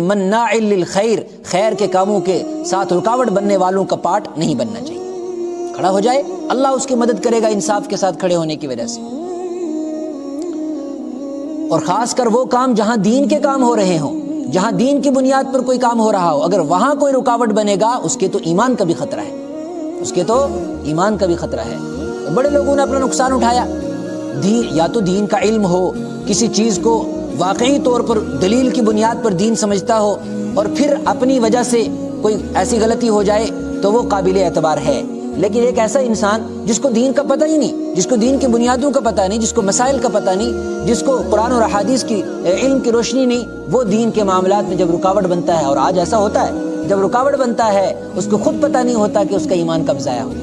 مناع للخیر، خیر کے کاموں کے ساتھ رکاوٹ بننے والوں کا پارٹ نہیں بننا چاہیے۔ کھڑا ہو جائے، اللہ اس کی مدد کرے گا انصاف کے ساتھ کھڑے ہونے کی وجہ سے۔ اور خاص کر وہ کام جہاں دین کے کام ہو رہے ہوں، جہاں دین کی بنیاد پر کوئی کام ہو رہا ہو، اگر وہاں کوئی رکاوٹ بنے گا اس کے تو ایمان کا بھی خطرہ ہے، اس کے تو ایمان کا بھی خطرہ ہے۔ بڑے لوگوں نے اپنا نقصان اٹھایا، یا تو دین کا علم ہو، کسی چیز کو واقعی طور پر دلیل کی بنیاد پر دین سمجھتا ہو، اور پھر اپنی وجہ سے کوئی ایسی غلطی ہو جائے تو وہ قابل اعتبار ہے۔ لیکن ایک ایسا انسان جس کو دین کا پتہ ہی نہیں، جس کو دین کی بنیادوں کا پتہ نہیں، جس کو مسائل کا پتہ نہیں، جس کو قرآن اور احادیث کی علم کی روشنی نہیں، وہ دین کے معاملات میں جب رکاوٹ بنتا ہے، اور آج ایسا ہوتا ہے، جب رکاوٹ بنتا ہے اس کو خود پتہ نہیں ہوتا کہ اس کا ایمان کب ضائع ہو گیا۔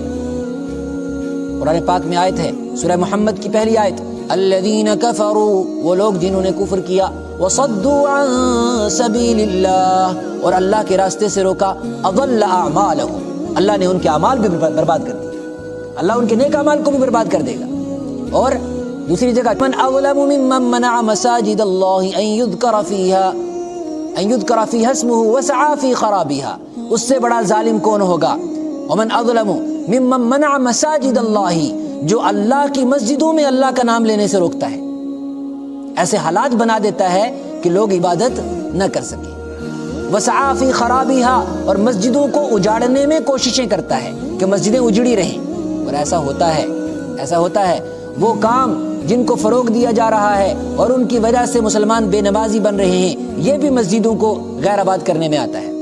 قرآن پاک میں آیت ہے، سورہ محمد کی پہلی آیت، الذین کفروا، وہ لوگ جنہوں نے کفر کیا، وصدوا عن سبیل اللہ، اور اللہ کے راستے سے روکا، اضل اعمالهم، اللہ نے ان کے اعمال بھی برباد کر دیے، اللہ ان کے نیک اعمال کو بھی برباد کر دے گا۔ اور دوسری جگہ، من اظلم ممن منع مساجد اللہ ان یذکر فیہا اسمہ وسعی فی خرابها، اس سے بڑا ظالم کون ہوگا؟ ومن اظلم ممن منع مساجد اللہ، جو اللہ کی مسجدوں میں اللہ کا نام لینے سے روکتا ہے، ایسے حالات بنا دیتا ہے کہ لوگ عبادت نہ کر سکیں۔ وسعی فی خرابها، اور مسجدوں کو اجاڑنے میں کوششیں کرتا ہے کہ مسجدیں اجڑی رہیں، اور ایسا ہوتا ہے وہ کام جن کو فروغ دیا جا رہا ہے اور ان کی وجہ سے مسلمان بے نمازی بن رہے ہیں، یہ بھی مسجدوں کو غیر آباد کرنے میں آتا ہے۔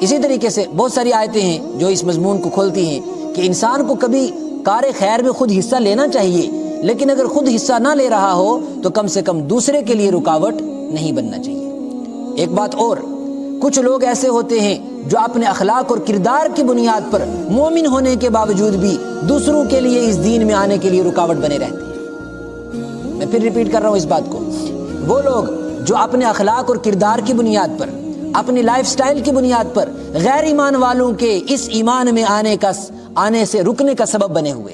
اسی طریقے سے بہت ساری آیتیں ہیں جو اس مضمون کو کھولتی ہیں کہ انسان کو کبھی کار خیر میں خود حصہ لینا چاہیے، لیکن اگر خود حصہ نہ لے رہا ہو تو کم سے کم دوسرے کے لیے رکاوٹ نہیں بننا چاہیے۔ ایک بات اور، کچھ لوگ ایسے ہوتے ہیں جو اپنے اخلاق اور کردار کی بنیاد پر مومن ہونے کے باوجود بھی دوسروں کے لیے اس دین میں آنے کے لیے رکاوٹ بنے رہتے ہیں۔ میں پھر ریپیٹ کر رہا ہوں اس بات کو، وہ لوگ جو اپنے اخلاق اور کردار کی بنیاد پر، اپنی لائف سٹائل کی بنیاد پر غیر ایمان والوں کے اس ایمان میں آنے سے رکنے کا سبب بنے ہوئے۔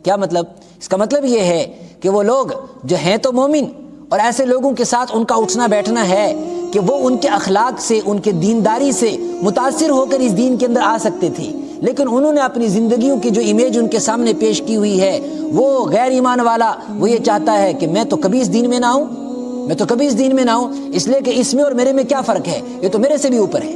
کیا مطلب؟ اس کا مطلب یہ ہے کہ وہ لوگ جو ہیں تو مومن، اور ایسے لوگوں کے ساتھ ان کا اٹھنا بیٹھنا ہے کہ وہ ان کے اخلاق سے، ان کے دینداری سے متاثر ہو کر اس دین کے اندر آ سکتے تھے، لیکن انہوں نے اپنی زندگیوں کی جو امیج ان کے سامنے پیش کی ہوئی ہے، وہ غیر ایمان والا وہ یہ چاہتا ہے کہ میں تو کبھی اس دین میں نہ آؤں، اس لیے کہ اس میں اور میرے میں کیا فرق ہے، یہ تو میرے سے بھی اوپر ہے۔